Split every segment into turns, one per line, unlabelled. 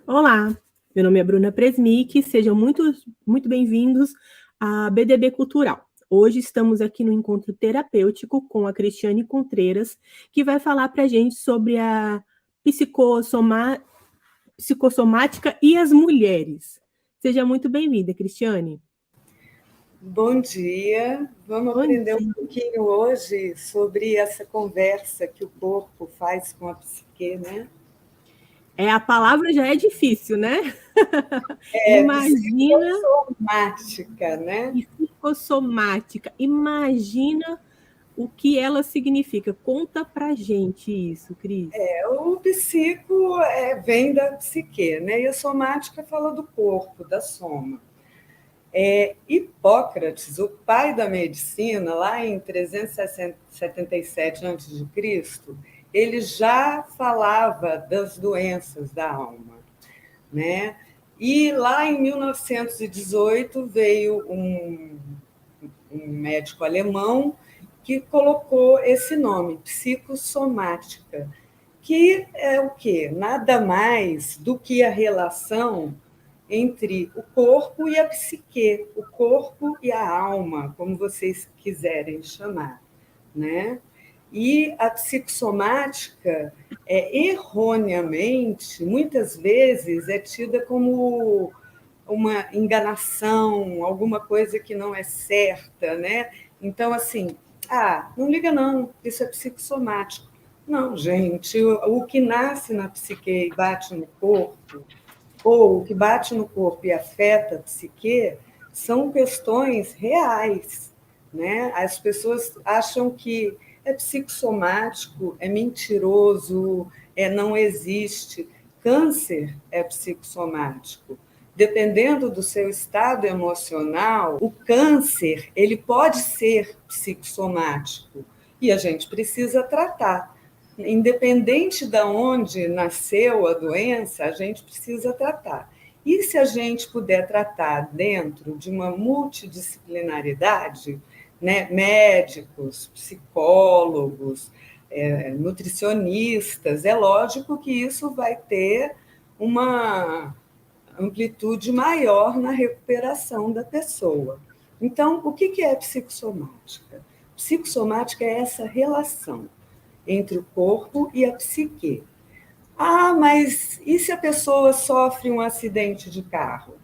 Olá, meu nome é Bruna Presmic, sejam muito bem-vindos à BDB Cultural. Hoje estamos aqui no encontro terapêutico com a Cristiane Contreiras, que vai falar para a gente sobre a psicossomática e as mulheres. Seja muito bem-vinda, Cristiane.
Bom dia, vamos
Bom
aprender um
dia.
pouquinho hoje sobre essa conversa que o corpo faz com a psique, né?
A palavra já é difícil, né?
É
Imagina
psicossomática, né?
psicossomática. Imagina o que ela significa. Conta pra gente isso, Cris.
O psico vem da psique, né? E a somática fala do corpo, da soma. Hipócrates, o pai da medicina, lá em 377 a.C., ele já falava das doenças da alma, né? E lá em 1918 veio um médico alemão que colocou esse nome, psicossomática, que é o quê? Nada mais do que a relação entre o corpo e a psique, o corpo e a alma, como vocês quiserem chamar, né? E a psicossomática erroneamente, muitas vezes, é tida como uma enganação, alguma coisa que não é certa, né? Então, assim, não liga não, isso é psicossomático. Não, gente, o que nasce na psique e bate no corpo, ou o que bate no corpo e afeta a psique, são questões reais, né? As pessoas acham que é psicossomático, é mentiroso, não existe. Câncer é psicossomático. Dependendo do seu estado emocional, o câncer ele pode ser psicossomático e a gente precisa tratar. Independente de onde nasceu a doença, a gente precisa tratar. E se a gente puder tratar dentro de uma multidisciplinaridade, né, médicos, psicólogos, nutricionistas, é lógico que isso vai ter uma amplitude maior na recuperação da pessoa. Então, o que é psicossomática? Psicossomática é essa relação entre o corpo e a psique. Mas e se a pessoa sofre um acidente de carro?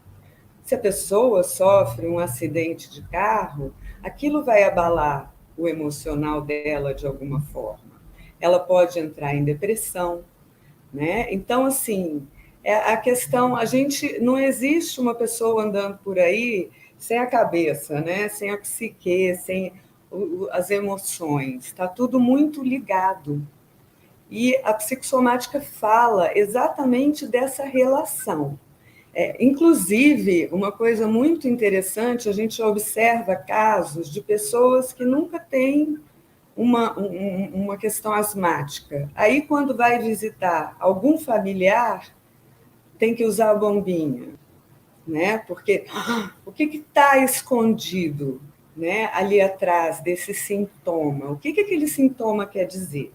Se a pessoa sofre um acidente de carro, aquilo vai abalar o emocional dela de alguma forma. Ela pode entrar em depressão, né? Então, assim, a questão, a gente não existe uma pessoa andando por aí sem a cabeça, né? Sem a psique, sem as emoções. Está tudo muito ligado. E a psicossomática fala exatamente dessa relação. Inclusive, uma coisa muito interessante, a gente observa casos de pessoas que nunca têm uma questão asmática. Aí, quando vai visitar algum familiar, tem que usar a bombinha, né? Porque o que está escondido, né, ali atrás desse sintoma? O que aquele sintoma quer dizer?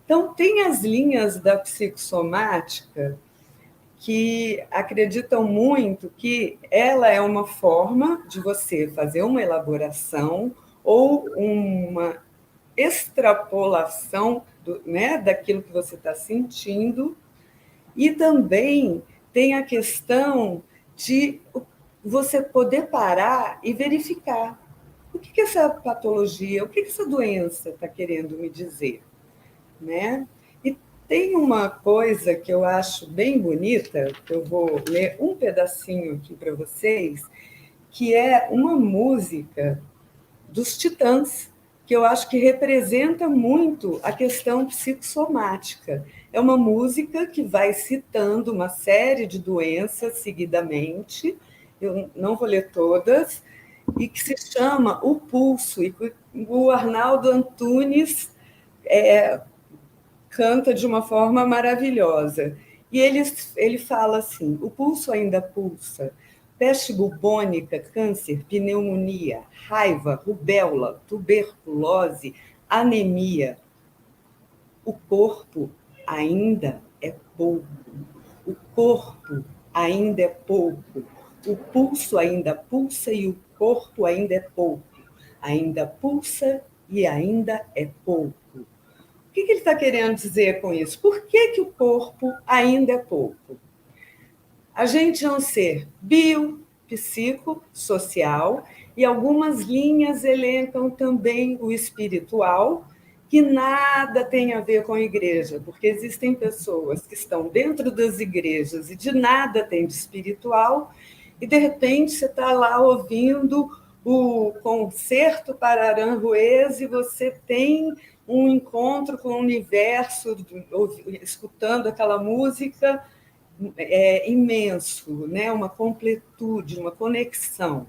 Então, tem as linhas da psicossomática que acreditam muito que ela é uma forma de você fazer uma elaboração ou uma extrapolação né, daquilo que você está sentindo, e também tem a questão de você poder parar e verificar o que essa patologia, o que essa doença está querendo me dizer, né? E tem uma coisa que eu acho bem bonita, que eu vou ler um pedacinho aqui para vocês, que é uma música dos Titãs, que eu acho que representa muito a questão psicossomática. É uma música que vai citando uma série de doenças seguidamente, eu não vou ler todas, e que se chama O Pulso, e o Arnaldo Antunes canta de uma forma maravilhosa. E ele fala assim: o pulso ainda pulsa, peste bubônica, câncer, pneumonia, raiva, rubéola, tuberculose, anemia. O corpo ainda é pouco. O corpo ainda é pouco. O pulso ainda pulsa e o corpo ainda é pouco. Ainda pulsa e ainda é pouco. O que ele está querendo dizer com isso? Por que o corpo ainda é pouco? A gente é um ser biopsicossocial e algumas linhas elencam também o espiritual, que nada tem a ver com a igreja, porque existem pessoas que estão dentro das igrejas e de nada tem de espiritual, e de repente você está lá ouvindo o concerto para Aranjuez e você tem um encontro com o universo, escutando aquela música imenso, né? Uma completude, uma conexão.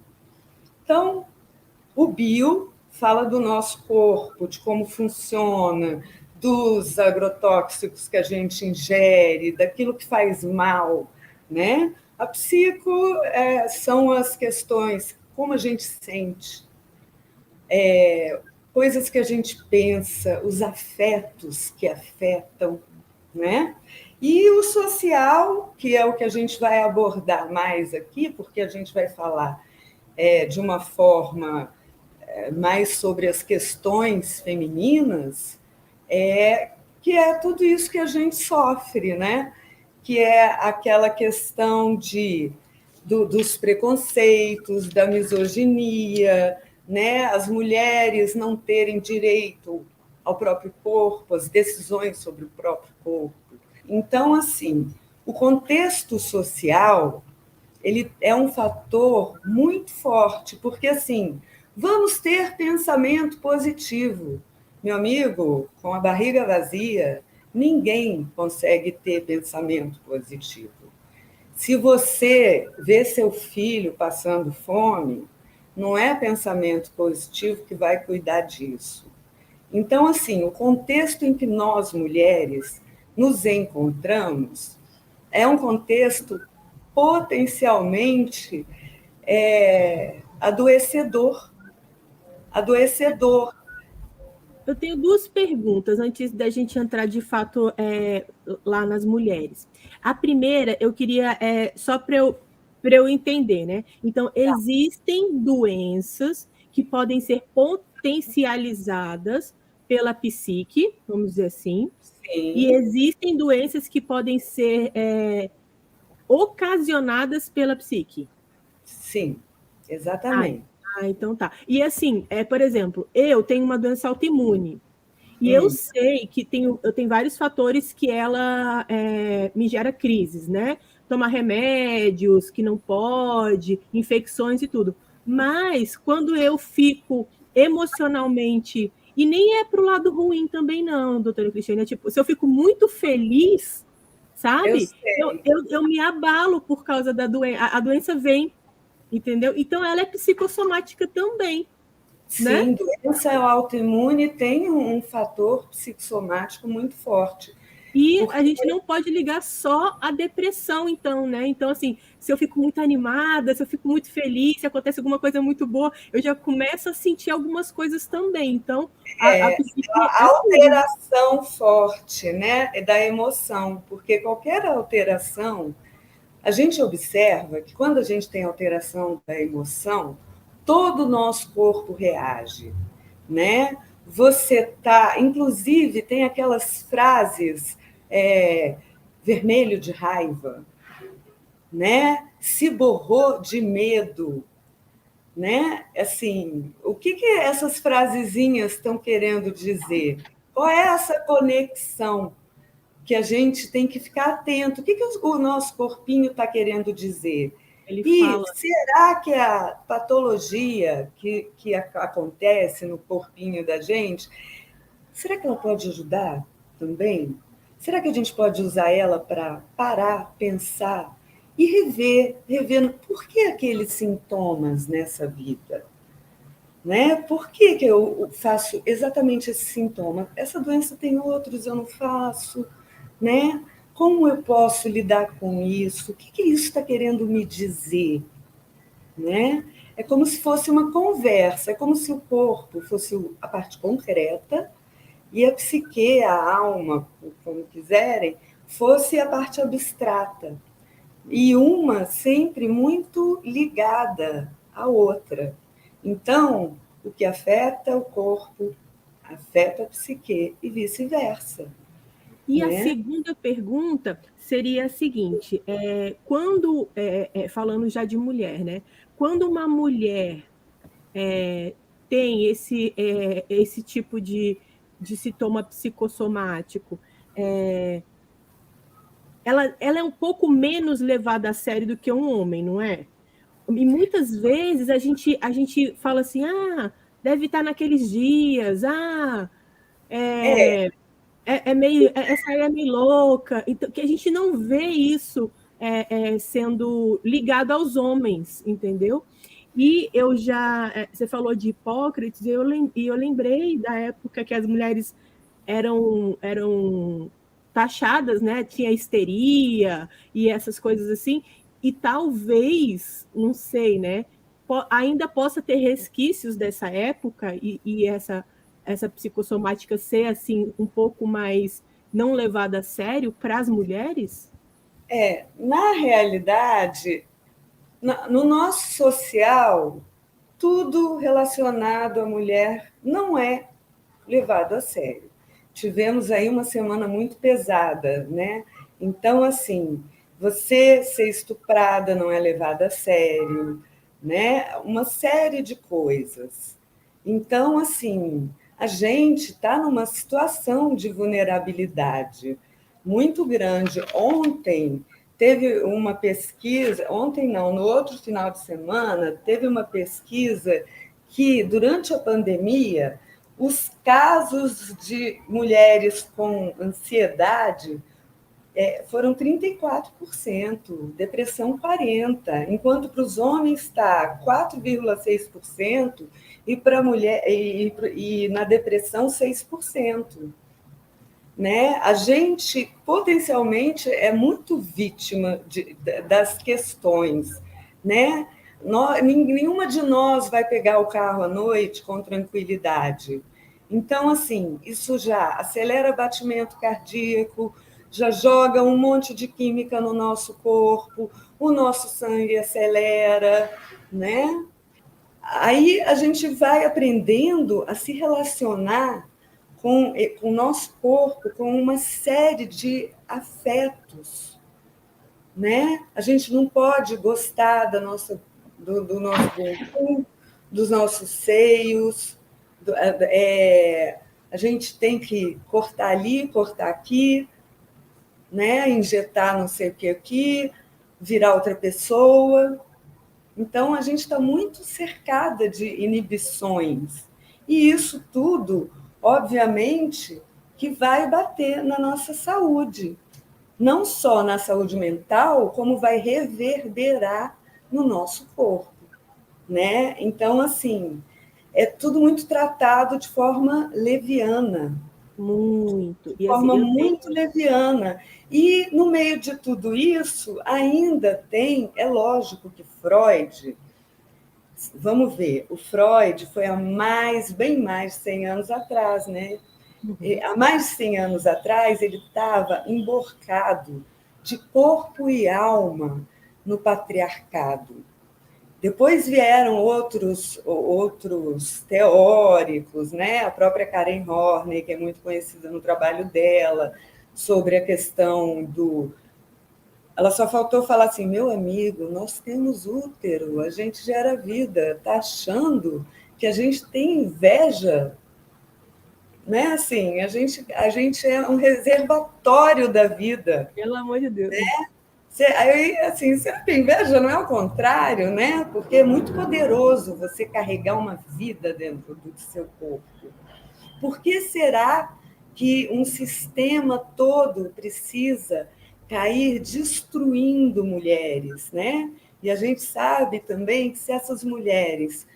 Então, o bio fala do nosso corpo, de como funciona, dos agrotóxicos que a gente ingere, daquilo que faz mal, né? A psico são as questões, como a gente sente, coisas que a gente pensa, os afetos que afetam, né? E o social, que é o que a gente vai abordar mais aqui, porque a gente vai falar de uma forma mais sobre as questões femininas, que é tudo isso que a gente sofre, né? Que é aquela questão dos preconceitos, da misoginia, né? As mulheres não terem direito ao próprio corpo, as decisões sobre o próprio corpo. Então, assim, o contexto social ele é um fator muito forte, porque, assim, vamos ter pensamento positivo. Meu amigo, com a barriga vazia, ninguém consegue ter pensamento positivo. Se você vê seu filho passando fome, não é pensamento positivo que vai cuidar disso. Então, assim, o contexto em que nós, mulheres, nos encontramos é um contexto potencialmente adoecedor. Adoecedor.
Eu tenho duas perguntas antes da gente entrar de fato lá nas mulheres. A primeira, eu queria, só para eu entender, né? Então, existem doenças que podem ser potencializadas pela psique, vamos dizer assim, e
Sim.
existem doenças que podem ser ocasionadas pela psique.
Sim, exatamente.
Então tá. E assim, por exemplo, eu tenho uma doença autoimune. E eu sei que eu tenho vários fatores que ela me gera crises, né? Tomar remédios que não pode, infecções e tudo. Mas quando eu fico emocionalmente, e nem é pro lado ruim também, não, doutora Cristiane, tipo, se eu fico muito feliz,
Eu
sabe?
sei.
Eu me abalo por causa da doença. A doença vem, entendeu? Então ela é psicossomática também, né?
Sim, doença autoimune tem um fator psicossomático muito forte.
E a
Porque
gente não pode ligar só a depressão, então, né? Então, assim, se eu fico muito animada, se eu fico muito feliz, se acontece alguma coisa muito boa, eu já começo a sentir algumas coisas também. Então, a psique
a
é tudo.
alteração forte, né, é da emoção, porque qualquer alteração, a gente observa que quando a gente tem alteração da emoção, todo o nosso corpo reage, né? Você tá, inclusive, tem aquelas frases vermelho de raiva, né? Se borrou de medo, né? Assim, o que essas frasezinhas estão querendo dizer? Qual é essa conexão que a gente tem que ficar atento? O que o nosso corpinho está querendo dizer?
Ele
E
fala.
será que a patologia que acontece no corpinho da gente, será que ela pode ajudar também? Será que a gente pode usar ela para parar, pensar e rever por que aqueles sintomas nessa vida? Né? Por que eu faço exatamente esse sintoma? Essa doença tem outros, eu não faço, né? Como eu posso lidar com isso? O que isso está querendo me dizer? Né? É como se fosse uma conversa, é como se o corpo fosse a parte concreta e a psique, a alma, como quiserem, fosse a parte abstrata, e uma sempre muito ligada à outra. Então, o que afeta o corpo afeta a psique e vice-versa,
E a
né?
segunda pergunta seria a seguinte: falando já de mulher, né? Quando uma mulher tem esse tipo de sintoma psicossomático, ela é um pouco menos levada a sério do que um homem, não é? E muitas vezes a gente fala assim, deve estar naqueles dias,
É,
é, essa aí é meio louca, então, que a gente não vê isso sendo ligado aos homens, entendeu? E você falou de Hipócrates, e eu lembrei da época que as mulheres eram taxadas, né? Tinha histeria e essas coisas assim, e talvez, não sei, né? Ainda possa ter resquícios dessa época e essa psicossomática ser assim um pouco mais não levada a sério para as mulheres?
na realidade, no nosso social, tudo relacionado à mulher não é levado a sério. Tivemos aí uma semana muito pesada, né? Então, assim, você ser estuprada não é levada a sério, né? Uma série de coisas. Então, assim, a gente está numa situação de vulnerabilidade muito grande. Ontem teve uma pesquisa, ontem não, no outro final de semana, teve uma pesquisa que, durante a pandemia, os casos de mulheres com ansiedade foram 34%, depressão 40%, enquanto para os homens está 4,6% e para a mulher e na depressão 6%. Né? A gente potencialmente é muito vítima das questões, né? Nenhuma de nós vai pegar o carro à noite com tranquilidade. Então, assim, isso já acelera o batimento cardíaco, já joga um monte de química no nosso corpo, o nosso sangue acelera, né? Aí a gente vai aprendendo a se relacionar com o nosso corpo, com uma série de afetos, né? A gente não pode gostar do nosso bumbum, dos nossos seios, a gente tem que cortar ali, cortar aqui, né? Injetar não sei o que aqui, virar outra pessoa. Então, a gente está muito cercada de inibições. E isso tudo, obviamente, que vai bater na nossa saúde. Não só na saúde mental, como vai reverberar no nosso corpo. Né? Então, assim, é tudo muito tratado de forma leviana,
Muito. E assim,
forma
eu
muito
tenho.
leviana. E, no meio de tudo isso, ainda tem, é lógico que Freud. Vamos ver, o Freud foi bem mais de 100 anos atrás, né?
Uhum.
Há mais de 100 anos atrás, ele estava emborcado de corpo e alma no patriarcado. Depois vieram outros teóricos, né? A própria Karen Horney, que é muito conhecida no trabalho dela, sobre a questão do. Ela só faltou falar assim: meu amigo, nós temos útero, a gente gera vida, está achando que a gente tem inveja, né? Assim, a gente é um reservatório da vida.
Pelo amor de Deus.
Aí, assim, você não tem inveja, não é o contrário, né? Porque é muito poderoso você carregar uma vida dentro do seu corpo. Por que será que um sistema todo precisa cair destruindo mulheres, né? E a gente sabe também que se essas mulheres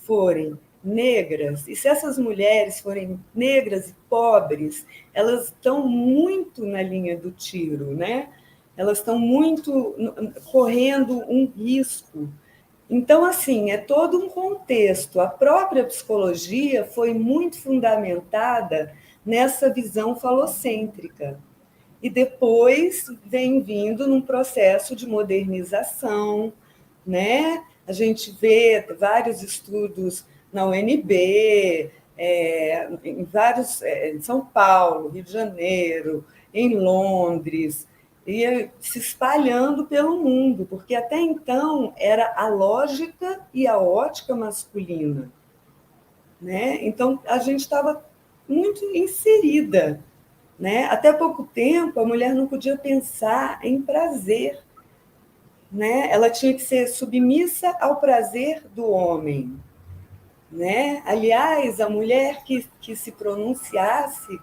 forem negras, e se essas mulheres forem negras e pobres, elas estão muito na linha do tiro, né? Elas estão muito correndo um risco. Então, assim, é todo um contexto. A própria psicologia foi muito fundamentada nessa visão falocêntrica. e depois vem vindo num processo de modernização, né? A gente vê vários estudos na UNB, em vários, em São Paulo, Rio de Janeiro, em Londres, e se espalhando pelo mundo, porque até então era a lógica e a ótica masculina, né? Então a gente estava muito inserida, né? Até pouco tempo a mulher não podia pensar em prazer, né? Ela tinha que ser submissa ao prazer do homem, né? Aliás, a mulher que se pronunciasse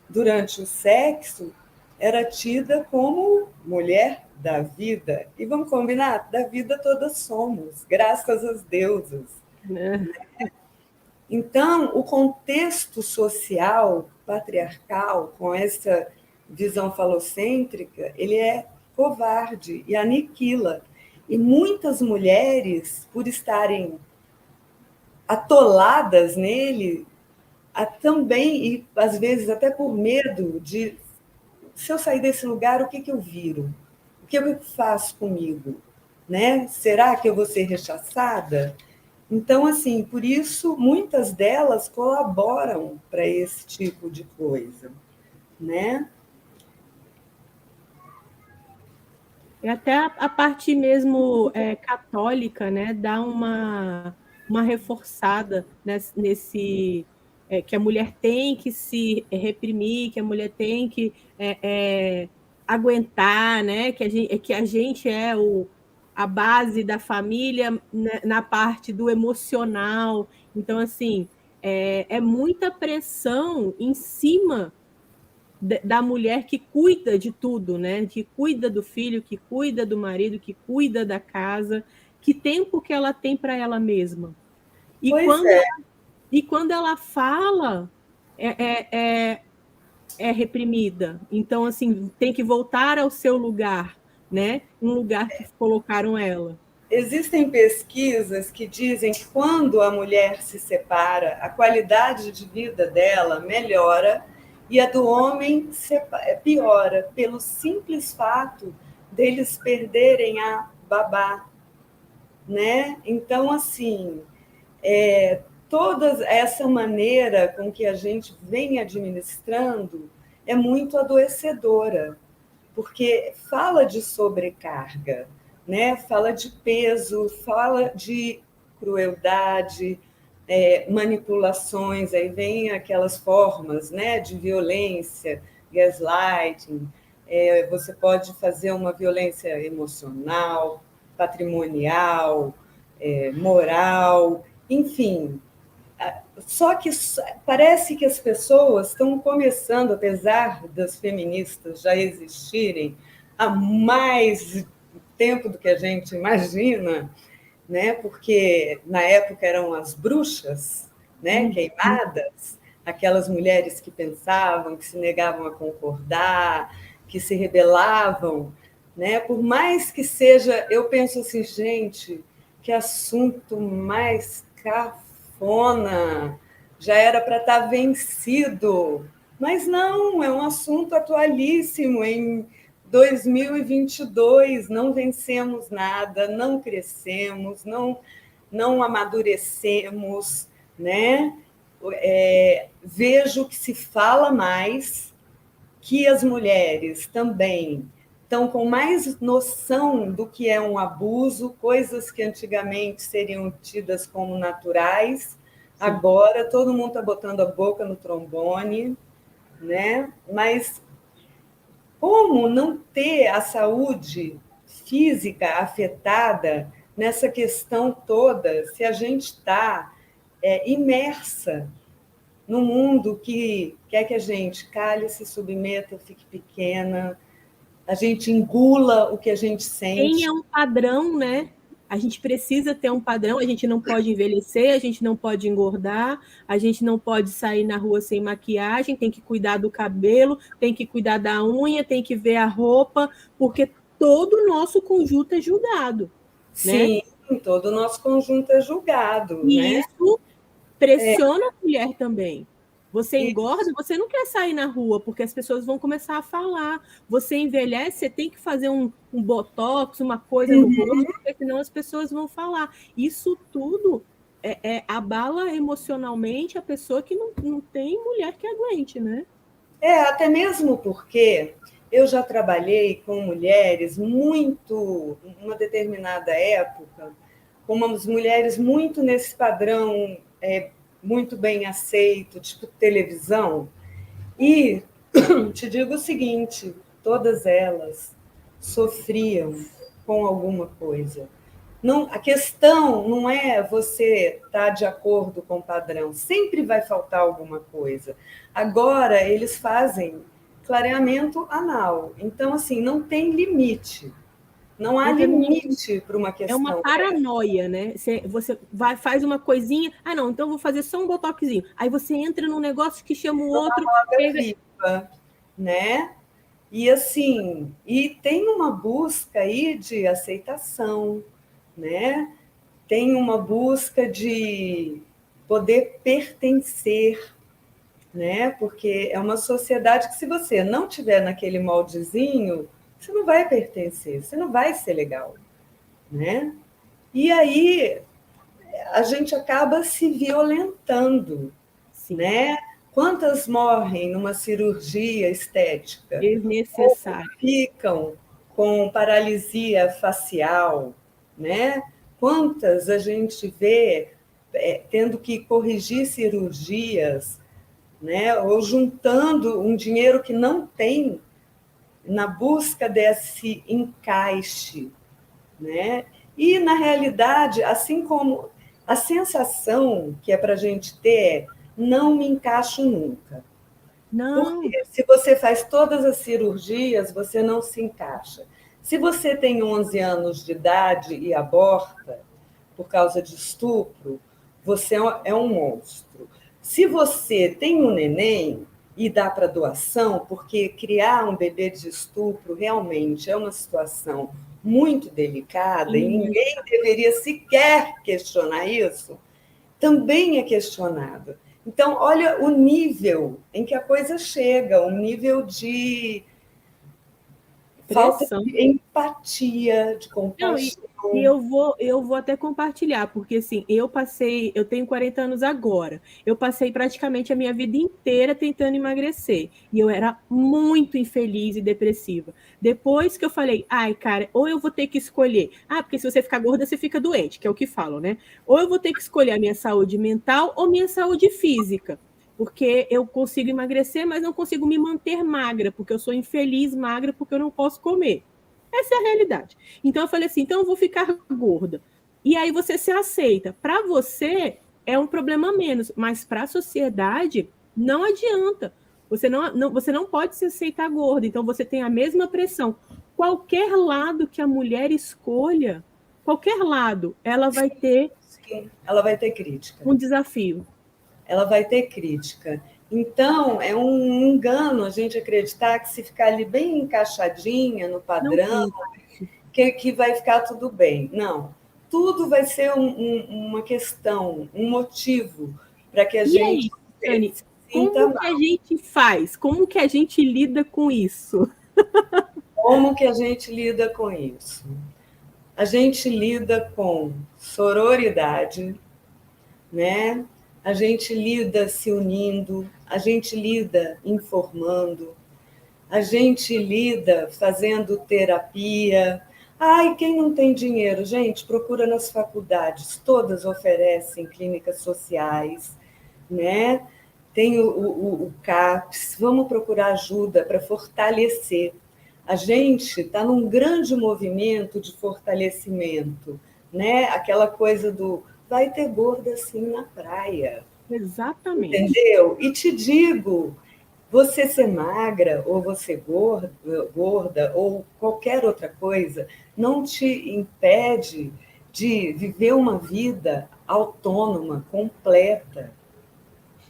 durante o sexo era tida como mulher da vida. E vamos combinar, da vida todas somos, graças às deusas.
Né?
Então, o contexto social patriarcal, com essa visão falocêntrica, ele é covarde e aniquila. E muitas mulheres, por estarem atoladas nele, também, e às vezes até por medo de, se eu sair desse lugar, o que, que eu viro? O que eu faço comigo? Né? Será que eu vou ser rechaçada? Então, assim, por isso, muitas delas colaboram para esse tipo de coisa, né?
E até a parte mesmo católica, né, dá uma reforçada nesse que a mulher tem que se reprimir, que a mulher tem que aguentar, né, que a gente é a base da família, né, na parte do emocional. Então, assim, é muita pressão em cima da mulher que cuida de tudo, né? Que cuida do filho, que cuida do marido, que cuida da casa. Que tempo que ela tem para ela mesma? E
Pois
quando
é.
ela, e quando ela fala, é reprimida. Então, assim, tem que voltar ao seu lugar, né? Um lugar que colocaram ela.
Existem pesquisas que dizem que quando a mulher se separa, a qualidade de vida dela melhora e a do homem piora, pelo simples fato deles perderem a babá, né? Então, assim, toda essa maneira com que a gente vem administrando é muito adoecedora, porque fala de sobrecarga, né? Fala de peso, fala de crueldade, manipulações, aí vem aquelas formas, né, de violência, gaslighting, você pode fazer uma violência emocional, patrimonial, moral, enfim. Só que parece que as pessoas estão começando, apesar das feministas já existirem há mais tempo do que a gente imagina, né? Porque na época eram as bruxas, né? Queimadas, aquelas mulheres que pensavam, que se negavam a concordar, que se rebelavam, né? Por mais que seja, eu penso assim, gente, que assunto mais cafona, já era para estar vencido, mas não, é um assunto atualíssimo em 2022, não vencemos nada, não crescemos, não amadurecemos, né? Vejo que se fala mais, que as mulheres também estão com mais noção do que é um abuso, coisas que antigamente seriam tidas como naturais. Sim. Agora todo mundo está botando a boca no trombone, né? Mas como não ter a saúde física afetada nessa questão toda se a gente está imersa no mundo que quer que a gente calhe, se submeta, fique pequena, a gente engula o que a gente sente.
Tenha um padrão, né? A gente precisa ter um padrão, a gente não pode envelhecer, a gente não pode engordar, a gente não pode sair na rua sem maquiagem, tem que cuidar do cabelo, tem que cuidar da unha, tem que ver a roupa, porque todo o nosso conjunto é julgado, né?
Sim, todo o nosso conjunto é julgado,
E
né?
isso pressiona a mulher também. Você engorda, você não quer sair na rua, porque as pessoas vão começar a falar. Você envelhece, você tem que fazer um botox, uma coisa no rosto, porque senão as pessoas vão falar. Isso tudo abala emocionalmente a pessoa que não tem mulher que aguente, né?
Até mesmo porque eu já trabalhei com mulheres muito, uma determinada época, com umas mulheres muito nesse padrão, muito bem aceito, tipo televisão, e te digo o seguinte, todas elas sofriam com alguma coisa. Não, a questão não é você estar de acordo com o padrão, sempre vai faltar alguma coisa. Agora, eles fazem clareamento anal, então, assim, não tem limite. Não há limite para uma
É uma
questão.
paranoia, né? Você faz uma coisinha, não, então vou fazer só um botoxinho. Aí você entra num negócio que chama o outro.
Viva, né? E assim, e tem uma busca aí de aceitação, né? Tem uma busca de poder pertencer, né? Porque é uma sociedade que, se você não tiver naquele moldezinho, você não vai pertencer, você não vai ser legal, né? E aí a gente acaba se violentando,
Sim.
né? Quantas morrem numa cirurgia estética?
Desnecessário.
Ou ficam com paralisia facial, né? Quantas a gente vê tendo que corrigir cirurgias, né? Ou juntando um dinheiro que não tem na busca desse encaixe, né? E, na realidade, assim como a sensação que é para a gente ter não me encaixo nunca.
Não.
Porque se você faz todas as cirurgias, você não se encaixa. Se você tem 11 anos de idade e aborta por causa de estupro, você é um monstro. Se você tem um neném e dá para doação, porque criar um bebê de estupro realmente é uma situação muito delicada e ninguém deveria sequer questionar isso, também é questionado. Então, olha o nível em que a coisa chega, um nível de falta
Pressão.
de empatia, de
Não,
compaixão.
e eu vou até compartilhar, porque assim, eu tenho 40 anos agora. Eu passei praticamente a minha vida inteira tentando emagrecer. E eu era muito infeliz e depressiva. Depois que eu falei, ai, cara, ou eu vou ter que escolher. Porque se você ficar gorda, você fica doente, que é o que falam, né? Ou eu vou ter que escolher a minha saúde mental ou minha saúde física. Porque eu consigo emagrecer, mas não consigo me manter magra, porque eu sou infeliz magra, porque eu não posso comer. Essa é a realidade. Então eu falei assim, então eu vou ficar gorda. E aí você se aceita. Para você é um problema menos, mas para a sociedade não adianta. Você não pode se aceitar gorda, então você tem a mesma pressão. Qualquer lado que a mulher escolha, qualquer lado, ela vai ter
Sim, ela vai ter crítica.
um desafio.
Ela vai ter crítica. Então, é um engano a gente acreditar que, se ficar ali bem encaixadinha no padrão, que vai ficar tudo bem. Não. Tudo vai ser uma questão, um motivo para que a gente
Dani,
se sinta
como que a
mal.
gente faz? Como que a gente lida com isso?
Como que a gente lida com isso? A gente lida com sororidade, né? A gente lida se unindo, a gente lida informando, a gente lida fazendo terapia. Ai, quem não tem dinheiro, gente, procura nas faculdades, todas oferecem clínicas sociais, né? Tem o CAPS, vamos procurar ajuda para fortalecer. A gente está num grande movimento de fortalecimento, né? Aquela coisa do vai ter gorda assim na praia.
Exatamente.
Entendeu? E te digo, você ser magra ou você gorda ou qualquer outra coisa não te impede de viver uma vida autônoma, completa,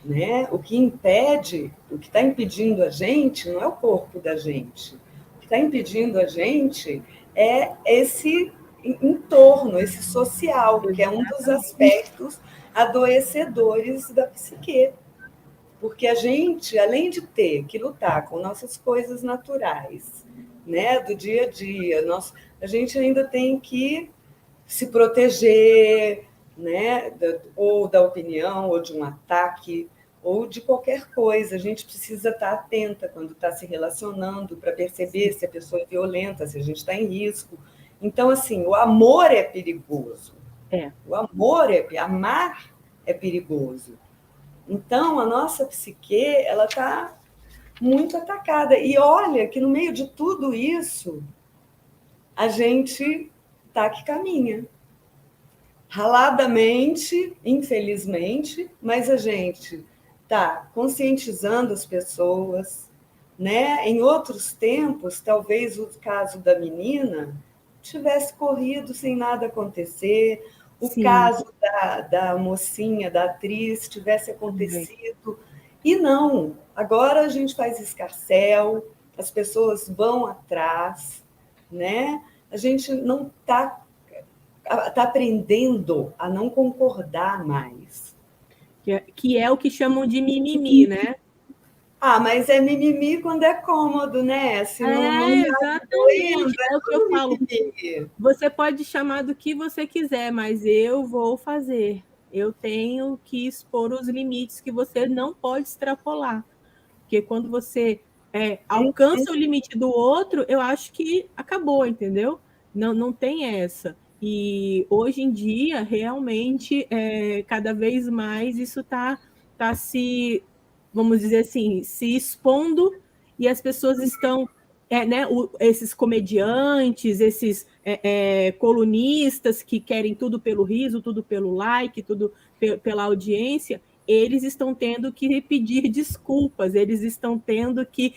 né? O que impede, o que está impedindo a gente não é o corpo da gente. O que está impedindo a gente é esse entorno, esse social, que é um dos aspectos adoecedores da psique. Porque a gente, além de ter que lutar com nossas coisas naturais, né, do dia a dia, a gente ainda tem que se proteger, né, ou da opinião, ou de um ataque, ou de qualquer coisa. A gente precisa estar atenta quando está se relacionando para perceber se a pessoa é violenta, se a gente está em risco. Então, assim, o amor é perigoso. O amor amar é perigoso. Então, a nossa psique, ela está muito atacada. E olha que no meio de tudo isso, a gente está que caminha. Raladamente, infelizmente, mas a gente está conscientizando as pessoas, né? Em outros tempos, talvez o caso da menina tivesse corrido sem nada acontecer, o
Sim,
caso da mocinha, da atriz, tivesse
também.
acontecido. E não, agora a gente faz escarcéu, as pessoas vão atrás, né? A gente não está aprendendo a não concordar mais.
Que é o que chamam de mimimi, né?
Ah, mas é mimimi quando é cômodo, né? Se não
É,
está doendo,
exatamente.
é
É o que eu
tudo
falo.
mimimi.
Você pode chamar do que você quiser, mas eu vou fazer. Eu tenho que expor os limites que você não pode extrapolar. Porque quando você alcança o limite do outro, eu acho que acabou, entendeu? Não, não tem essa. E hoje em dia, realmente, cada vez mais isso tá se, vamos dizer assim, se expondo e as pessoas estão, né, esses comediantes, esses colunistas que querem tudo pelo riso, tudo pelo like, tudo pela audiência, eles estão tendo que pedir desculpas, eles estão tendo que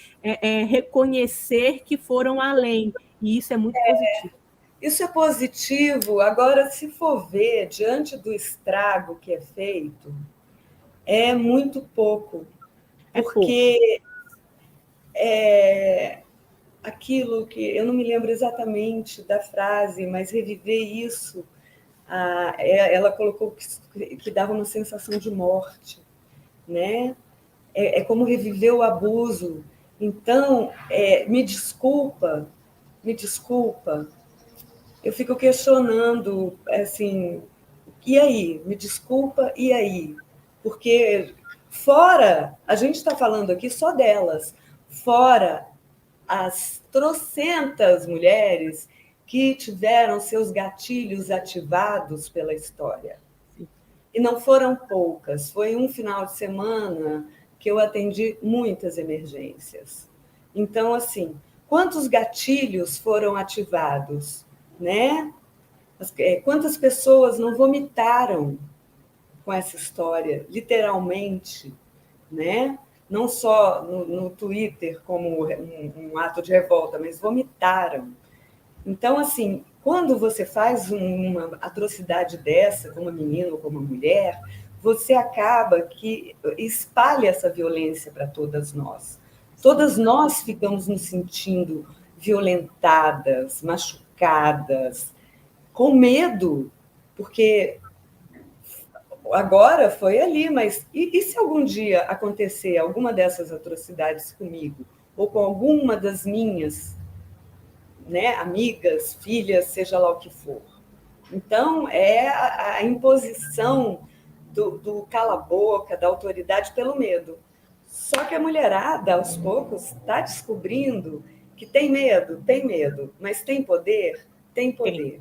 reconhecer que foram além. E isso é muito positivo.
Isso é positivo. Agora, se for ver, diante do estrago que é feito, é muito pouco.
É pouco.
Porque aquilo que eu não me lembro exatamente da frase, mas reviver isso, ela colocou que dava uma sensação de morte, né? É como reviver o abuso. Então, me desculpa, eu fico questionando, assim, e aí? Me desculpa, e aí? Porque fora, a gente está falando aqui só delas, fora as trocentas mulheres que tiveram seus gatilhos ativados pela história. E não foram poucas. Foi um final de semana que eu atendi muitas emergências. Então, assim, quantos gatilhos foram ativados, né? Quantas pessoas não vomitaram com essa história, literalmente, né? Não só no Twitter como um ato de revolta, mas vomitaram. Então, assim, quando você faz uma atrocidade dessa, como menino ou como mulher, você acaba que espalha essa violência para todas nós. Todas nós ficamos nos sentindo violentadas, machucadas, com medo, porque agora foi ali, mas e se algum dia acontecer alguma dessas atrocidades comigo, ou com alguma das minhas, né, amigas, filhas, seja lá o que for? Então, é a imposição do cala-boca, da autoridade pelo medo. Só que a mulherada, aos poucos, está descobrindo que tem medo, mas tem poder? Tem
Tem.
poder.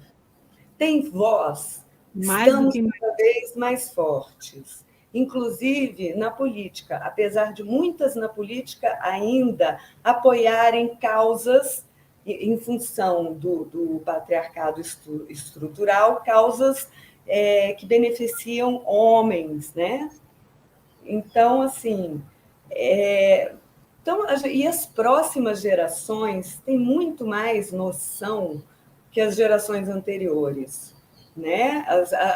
Tem voz,
Mais do
estamos
que
cada vez mais fortes, inclusive na política, apesar de muitas na política ainda apoiarem causas em função do patriarcado estrutural, causas que beneficiam homens, né? Então, assim, então, e as próximas gerações têm muito mais noção que as gerações anteriores, né?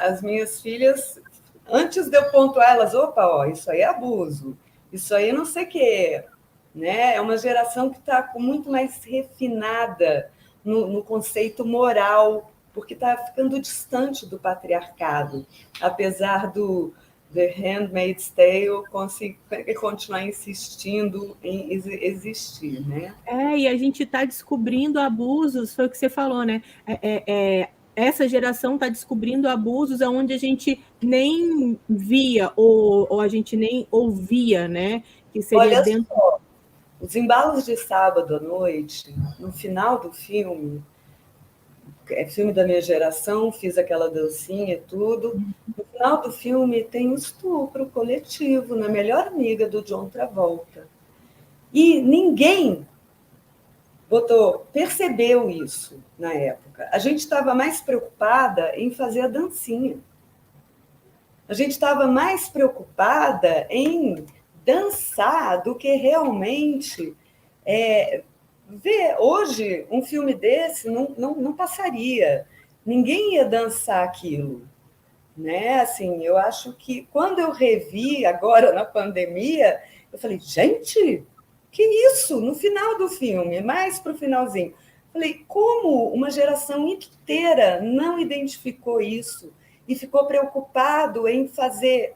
As minhas filhas, antes de eu pontuar elas, opa, ó, isso aí é abuso, isso aí não sei o quê, né? É uma geração que está muito mais refinada no conceito moral, porque está ficando distante do patriarcado, apesar The Handmaid's Tale continuar insistindo em existir, né?
E a gente está descobrindo abusos, foi o que você falou, né? Essa geração está descobrindo abusos onde a gente nem via ou a gente nem ouvia, né? Que seria
Olha
dentro.
só, os embalos de sábado à noite, no final do filme, é filme da minha geração, fiz aquela dancinha e tudo. No final do filme tem um estupro coletivo na melhor amiga do John Travolta. E ninguém percebeu isso na época. A gente estava mais preocupada em fazer a dancinha. A gente estava mais preocupada em dançar do que realmente ver. Hoje, um filme desse não passaria. Ninguém ia dançar aquilo. Né? Assim, eu acho que quando eu revi agora na pandemia, eu falei, gente, que isso? No final do filme, mais para o finalzinho. Falei, como uma geração inteira não identificou isso e ficou preocupado em fazer,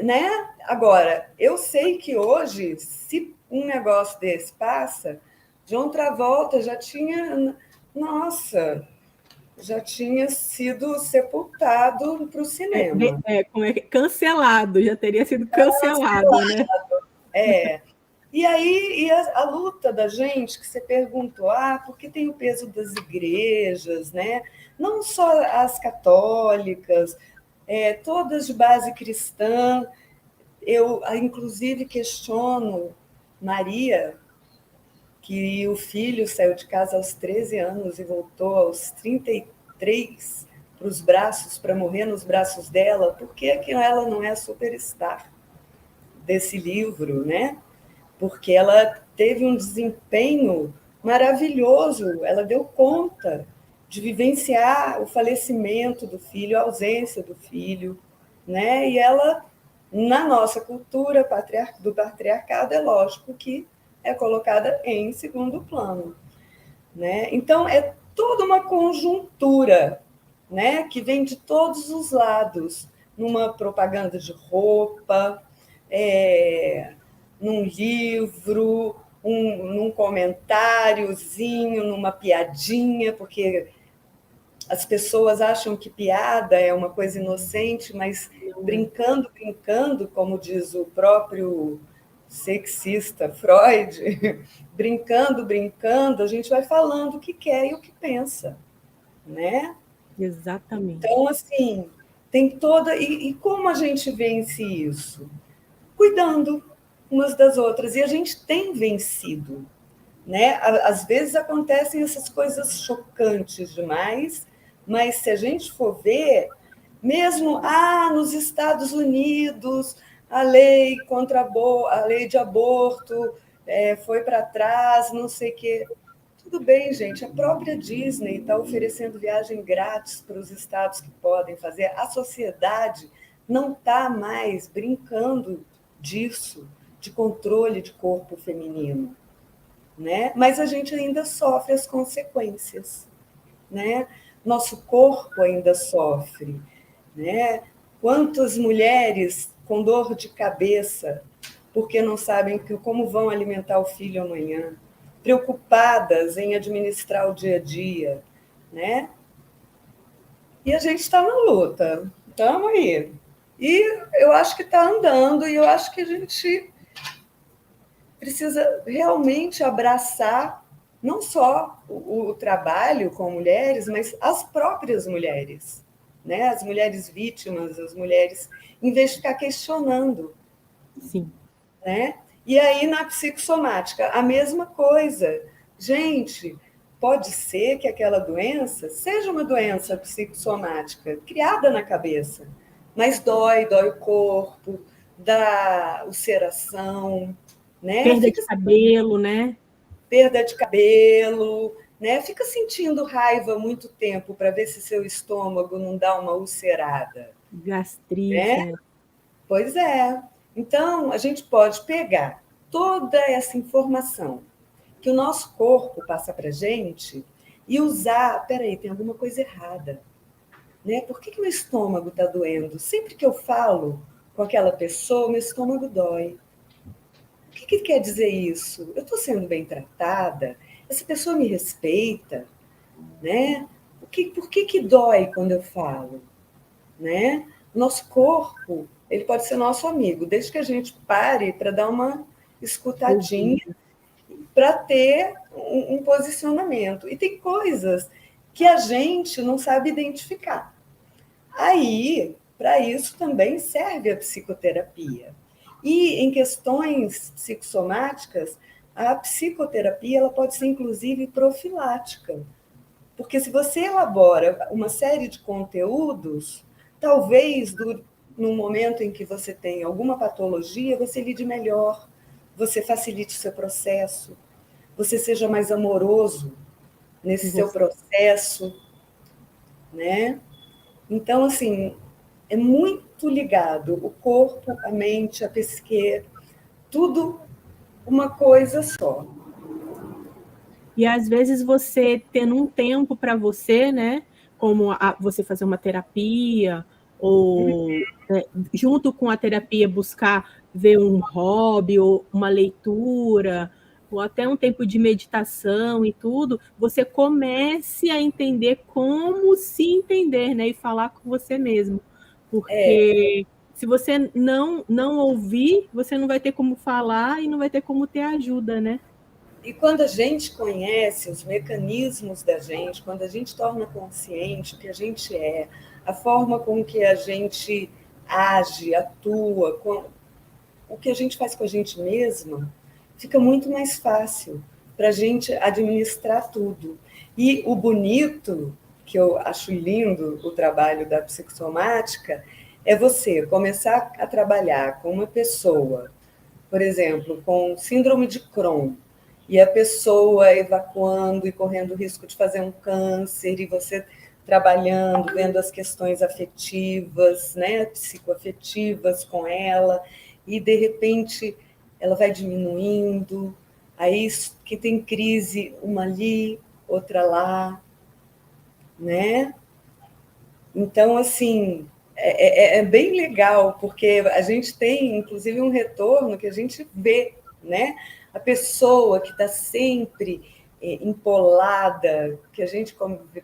né? Agora, eu sei que hoje, se um negócio desse passa, John Travolta já tinha, nossa, já tinha sido sepultado para o cinema.
Como é que cancelado, já teria sido cancelado, né?
E aí, a luta da gente, que você perguntou, porque tem o peso das igrejas, né? Não só as católicas, todas de base cristã. Eu, inclusive, questiono Maria, que o filho saiu de casa aos 13 anos e voltou aos 33 para os braços, para morrer nos braços dela. Por que ela não é a superstar desse livro, né? Porque ela teve um desempenho maravilhoso, ela deu conta de vivenciar o falecimento do filho, a ausência do filho, né? E ela, na nossa cultura do patriarcado, é lógico que é colocada em segundo plano, né? Então, é toda uma conjuntura, né, que vem de todos os lados, numa propaganda de roupa, num livro, num comentáriozinho, numa piadinha, porque as pessoas acham que piada é uma coisa inocente, mas brincando, como diz o próprio sexista Freud, brincando, a gente vai falando o que quer e o que pensa, né?
Exatamente.
Então, assim, tem toda... E como a gente vence isso? Cuidando umas das outras. E a gente tem vencido, né? Às vezes acontecem essas coisas chocantes demais, mas se a gente for ver, mesmo nos Estados Unidos, a lei a lei de aborto foi para trás, não sei o quê. Tudo bem, gente, a própria Disney está oferecendo viagem grátis para os estados que podem fazer. A sociedade não está mais brincando disso, de controle de corpo feminino, né? Mas a gente ainda sofre as consequências, né? Nosso corpo ainda sofre, né? Quantas mulheres com dor de cabeça porque não sabem como vão alimentar o filho amanhã, preocupadas em administrar o dia a dia, né? E a gente está na luta, estamos aí. E eu acho que está andando, e eu acho que a gente precisa realmente abraçar não só o trabalho com mulheres, mas as próprias mulheres, né? As mulheres vítimas, as mulheres, em vez de ficar questionando.
Sim.
Né? E aí, na psicossomática, a mesma coisa. Gente, pode ser que aquela doença seja uma doença psicossomática criada na cabeça, mas dói o corpo, dá ulceração, né?
Perda de cabelo, né?
Perda de cabelo, né? Fica sentindo raiva muito tempo para ver se seu estômago não dá uma ulcerada.
Gastrite.
Né? Pois é. Então, a gente pode pegar toda essa informação que o nosso corpo passa para a gente e usar. Peraí, tem alguma coisa errada. né? Por que meu estômago está doendo? Sempre que eu falo com aquela pessoa, meu estômago dói. O que quer dizer isso? Eu estou sendo bem tratada? Essa pessoa me respeita, né? Por que dói quando eu falo, né? Nosso corpo, ele pode ser nosso amigo, desde que a gente pare para dar uma escutadinha, para ter um posicionamento. E tem coisas que a gente não sabe identificar. Aí, para isso também serve a psicoterapia. E em questões psicossomáticas, a psicoterapia ela pode ser, inclusive, profilática. Porque se você elabora uma série de conteúdos, talvez no momento em que você tem alguma patologia, você lide melhor, você facilite o seu processo, você seja mais amoroso nesse seu processo, né? Então, assim, é muito ligado o corpo, a mente, a psique, tudo uma coisa só.
E às vezes você tendo um tempo para você, né? Como você fazer uma terapia, ou junto com a terapia buscar ver um hobby, ou uma leitura, ou até um tempo de meditação e tudo, você comece a entender como se entender, né? E falar com você mesmo. Porque se você não ouvir, você não vai ter como falar e não vai ter como ter ajuda, né?
E quando a gente conhece os mecanismos da gente, quando a gente torna consciente o que a gente é, a forma com que a gente age, atua, o que a gente faz com a gente mesma, fica muito mais fácil para a gente administrar tudo. E o bonito, que eu acho lindo o trabalho da psicossomática, é você começar a trabalhar com uma pessoa, por exemplo, com síndrome de Crohn, e a pessoa evacuando e correndo o risco de fazer um câncer, e você trabalhando, vendo as questões afetivas, né, psicoafetivas com ela, e de repente ela vai diminuindo, aí que tem crise, uma ali, outra lá, né? Então, assim, é bem legal, porque a gente tem, inclusive, um retorno que a gente vê, né? A pessoa que está sempre empolada, que a gente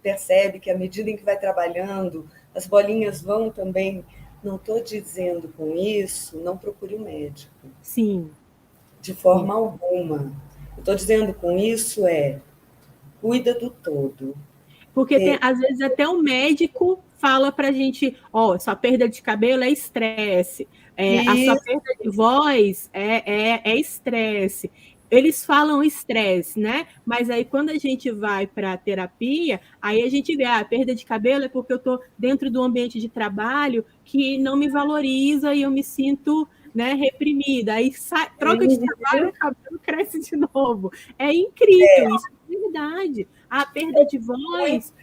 percebe que à medida em que vai trabalhando, as bolinhas vão também. Não estou dizendo com isso, não procure um médico.
Sim.
De forma alguma. Estou dizendo com isso cuida do todo.
Porque tem, às vezes até o médico fala para a gente, sua perda de cabelo é estresse, a sua perda de voz é estresse. Eles falam estresse, né? Mas aí quando a gente vai para a terapia, aí a gente vê, a perda de cabelo é porque eu estou dentro do ambiente de trabalho que não me valoriza e eu me sinto, né, reprimida. Aí troca de trabalho, o cabelo cresce de novo. É incrível, isso é verdade. A perda de voz.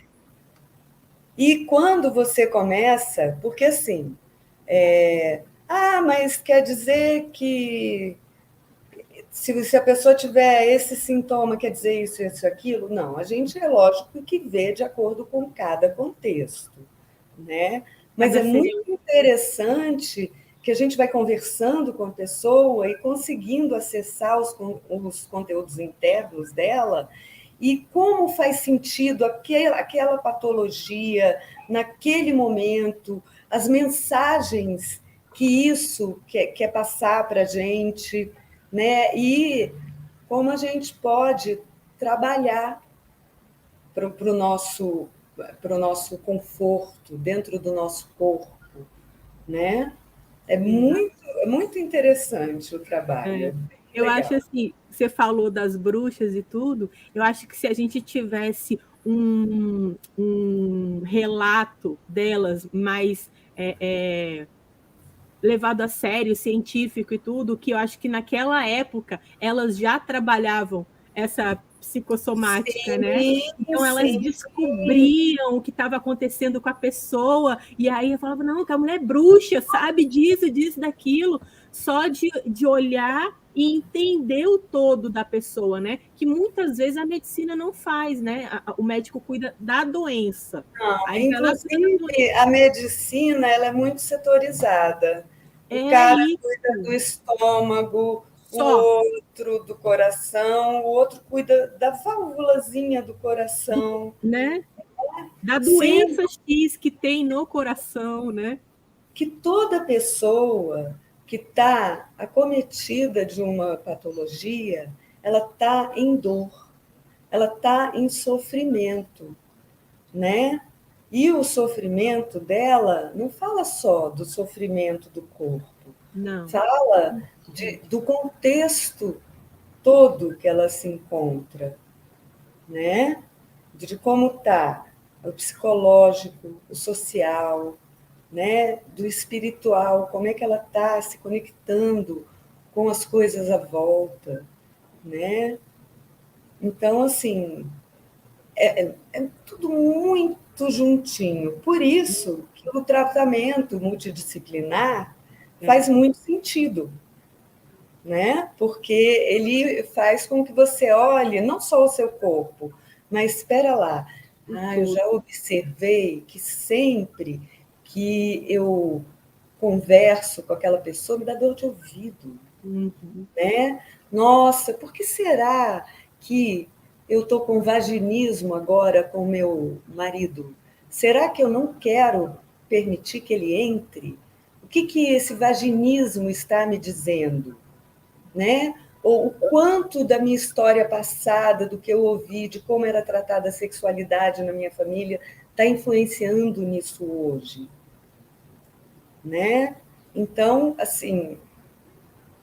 E quando você começa, porque assim, mas quer dizer que se a pessoa tiver esse sintoma, quer dizer isso, aquilo? Não, a gente é lógico que vê de acordo com cada contexto, né? Mas é muito interessante que a gente vai conversando com a pessoa e conseguindo acessar os conteúdos internos dela e como faz sentido aquela patologia naquele momento, as mensagens que isso quer passar para a gente, né? E como a gente pode trabalhar para o nosso conforto, dentro do nosso corpo, né? É muito interessante o trabalho.
Eu acho assim, você falou das bruxas e tudo, eu acho que se a gente tivesse um relato delas mais levado a sério, científico e tudo, que eu acho que naquela época elas já trabalhavam essa psicossomática, né? Então elas descobriam o que estava acontecendo com a pessoa, e aí eu falava, não, que a mulher é bruxa, sabe disso, daquilo, só de olhar e entender o todo da pessoa, né? Que muitas vezes a medicina não faz, né? O médico cuida da doença.
Não,
Aí vai lá cuida da doença.
inclusive, a medicina ela é muito setorizada. O
É
cara cuida do
isso.
estômago, o
Só
outro do coração, o outro cuida da válvulazinha do
do,
coração.
né? Da
Sendo
doença X que tem no coração, né?
que toda pessoa que está acometida de uma patologia, ela está em dor, ela está em sofrimento, né? E o sofrimento dela não fala só do sofrimento do corpo,
Não.
fala do contexto todo que ela se encontra, né? De como está o psicológico, o social, né? Do espiritual, como é que ela está se conectando com as coisas à volta, né? Então, assim, é tudo muito juntinho. Por isso que o tratamento multidisciplinar
É.
faz muito sentido, né? Porque ele faz com que você olhe não só o seu corpo, mas espera lá.
O
Ah, eu
todo.
já observei que sempre que eu converso com aquela pessoa me dá dor de ouvido,
Uhum.
né? Nossa, por que será que eu estou com vaginismo agora com meu marido? Será que eu não quero permitir que ele entre? O que que esse vaginismo está me dizendo, né? Ou o quanto da minha história passada, do que eu ouvi, de como era tratada a sexualidade na minha família, está influenciando nisso hoje, né? Então, assim,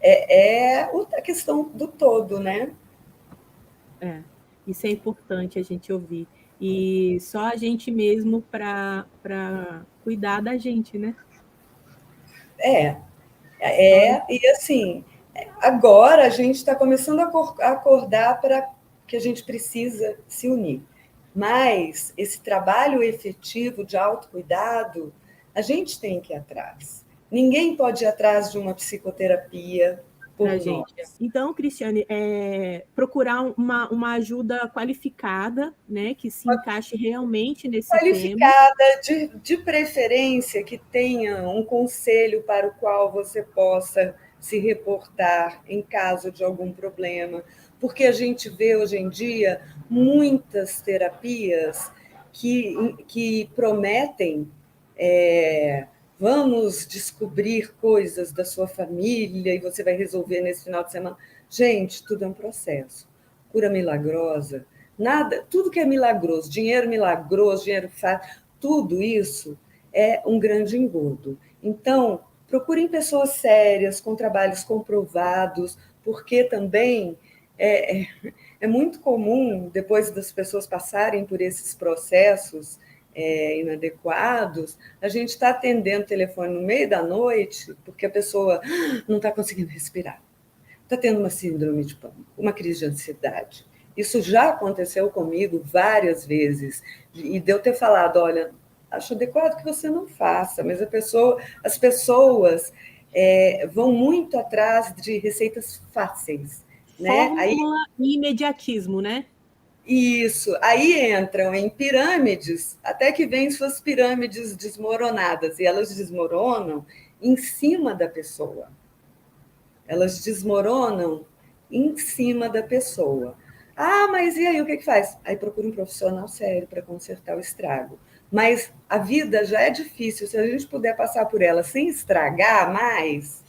é a questão do todo, né?
É. Isso é importante a gente ouvir. E só a gente mesmo para cuidar da gente, né?
É,
Só
e assim, agora a gente está começando a acordar para que a gente precisa se unir. Mas esse trabalho efetivo de autocuidado, a gente tem que ir atrás. Ninguém pode ir atrás de uma psicoterapia
para a
por
gente.
nós.
Então, Cristiane, procurar uma ajuda qualificada, né, que se encaixe realmente nesse tema.
Qualificada, de preferência que tenha um conselho para o qual você possa se reportar em caso de algum problema, porque a gente vê hoje em dia muitas terapias que prometem vamos descobrir coisas da sua família e você vai resolver nesse final de semana. Gente, tudo é um processo. Cura milagrosa, nada, tudo que é milagroso, dinheiro fácil, tudo isso é um grande engodo. Então, procurem pessoas sérias, com trabalhos comprovados, porque também é muito comum, depois das pessoas passarem por esses processos inadequados, a gente está atendendo o telefone no meio da noite, porque a pessoa não está conseguindo respirar, está tendo uma síndrome de pânico, uma crise de ansiedade. Isso já aconteceu comigo várias vezes, e de eu ter falado, olha, acho adequado que você não faça, mas as pessoas vão muito atrás de receitas fáceis, né?
Fórmula e imediatismo, né?
Isso, aí entram em pirâmides, até que vêm suas pirâmides desmoronadas, e elas desmoronam em cima da pessoa. Elas desmoronam em cima da pessoa. Ah, mas e aí o que que faz? Aí procura um profissional sério para consertar o estrago. Mas a vida já é difícil, se a gente puder passar por ela sem estragar mais,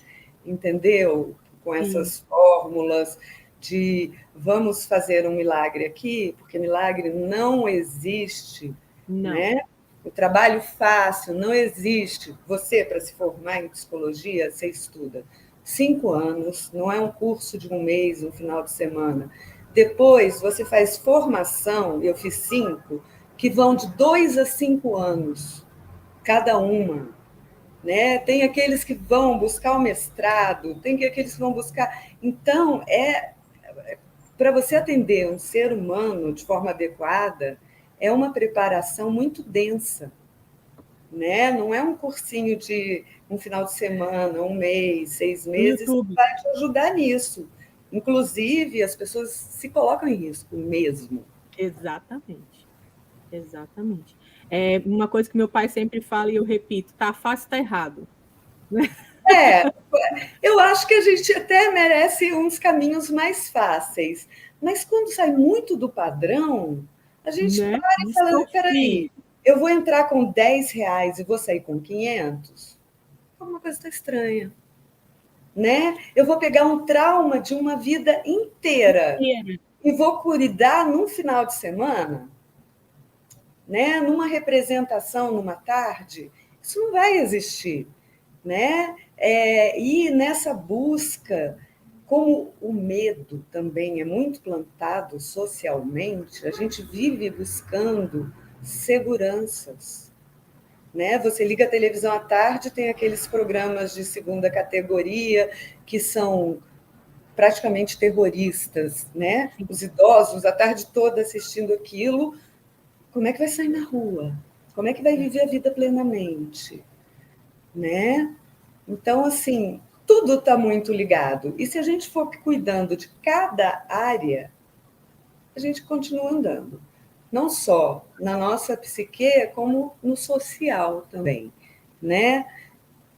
entendeu? Com
Sim.
essas fórmulas de vamos fazer um milagre aqui, porque milagre não existe,
Não.
né? O trabalho fácil não existe. Você, para se formar em psicologia, você estuda 5 anos, não é um curso de um mês, um final de semana. Depois, você faz formação, eu fiz 5, que vão de 2 a 5 anos, cada uma. Né? Tem aqueles que vão buscar o mestrado, tem aqueles que vão buscar. Então, para você atender um ser humano de forma adequada, é uma preparação muito densa, né? Não é um cursinho de um final de semana, um mês, 6 meses, que
YouTube.
vai te ajudar nisso. Inclusive, as pessoas se colocam em risco mesmo.
Exatamente. Exatamente. É uma coisa que meu pai sempre fala e eu repito: tá fácil, tá errado.
É, eu acho que a gente até merece uns caminhos mais fáceis, mas quando sai muito do padrão, a gente
Né?
para e fala:
Distorcer.
peraí, eu vou entrar com R$ 10 e vou sair com 500? Alguma coisa está estranha, né? Eu vou pegar um trauma de uma vida inteira e vou cuidar num final de semana, né? Numa representação, numa tarde, isso não vai existir, né? E nessa busca, como o medo também é muito plantado socialmente, a gente vive buscando seguranças, né? Você liga a televisão à tarde, tem aqueles programas de segunda categoria que são praticamente terroristas, né? Os idosos a tarde toda assistindo aquilo, como é que vai sair na rua? Como é que vai viver a vida plenamente, né? Então, assim, tudo está muito ligado. E se a gente for cuidando de cada área, a gente continua andando. Não só na nossa psique, como no social também, né?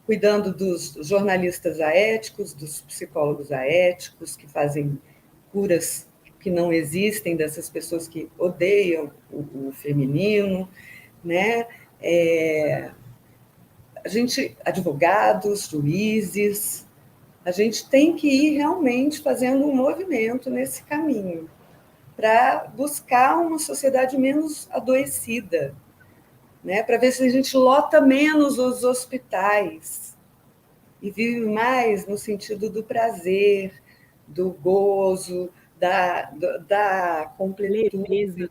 Cuidando dos jornalistas aéticos, dos psicólogos aéticos, que fazem curas que não existem, dessas pessoas que odeiam o feminino, né? A gente, advogados, juízes, a gente tem que ir realmente fazendo um movimento nesse caminho para buscar uma sociedade menos adoecida, né? Para ver se a gente lota menos os hospitais e vive mais no sentido do prazer, do gozo, da completude.
Leveza.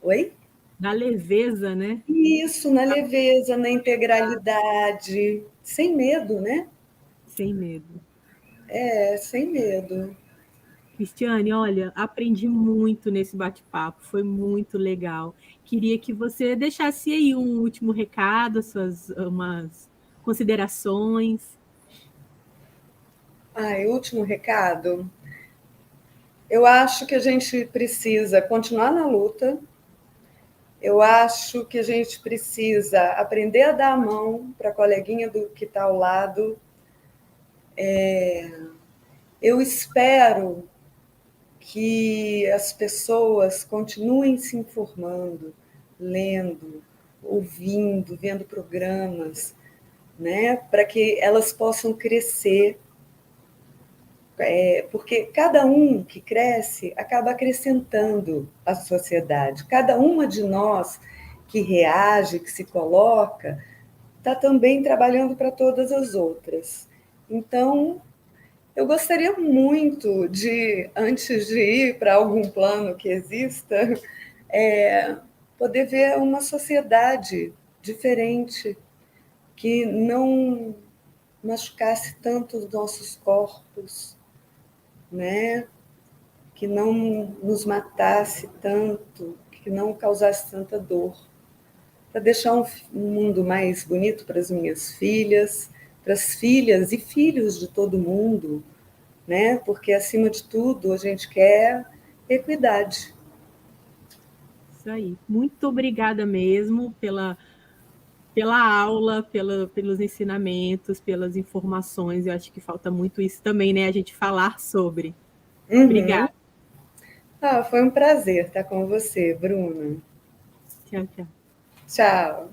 Oi?
Da leveza, né?
Isso, na leveza, na integralidade, sem medo, né?
Sem medo.
Sem medo.
Cristiane, olha, aprendi muito nesse bate-papo, foi muito legal. Queria que você deixasse aí um último recado, suas umas considerações.
Último recado. Eu acho que a gente precisa continuar na luta. Eu acho que a gente precisa aprender a dar a mão para a coleguinha do que está ao lado. Eu espero que as pessoas continuem se informando, lendo, ouvindo, vendo programas, né, para que elas possam crescer, porque cada um que cresce acaba acrescentando à sociedade. Cada uma de nós que reage, que se coloca, está também trabalhando para todas as outras. Então, eu gostaria muito de, antes de ir para algum plano que exista, poder ver uma sociedade diferente, que não machucasse tanto os nossos corpos, né? Que não nos matasse tanto, que não causasse tanta dor, para deixar um mundo mais bonito para as minhas filhas, para as filhas e filhos de todo mundo, né? Porque, acima de tudo, a gente quer equidade.
Isso aí. Muito obrigada mesmo pela aula, pelos ensinamentos, pelas informações. Eu acho que falta muito isso também, né? A gente falar sobre.
Uhum.
Obrigada.
Foi um prazer estar com você, Bruna.
Tchau, tchau.
Tchau.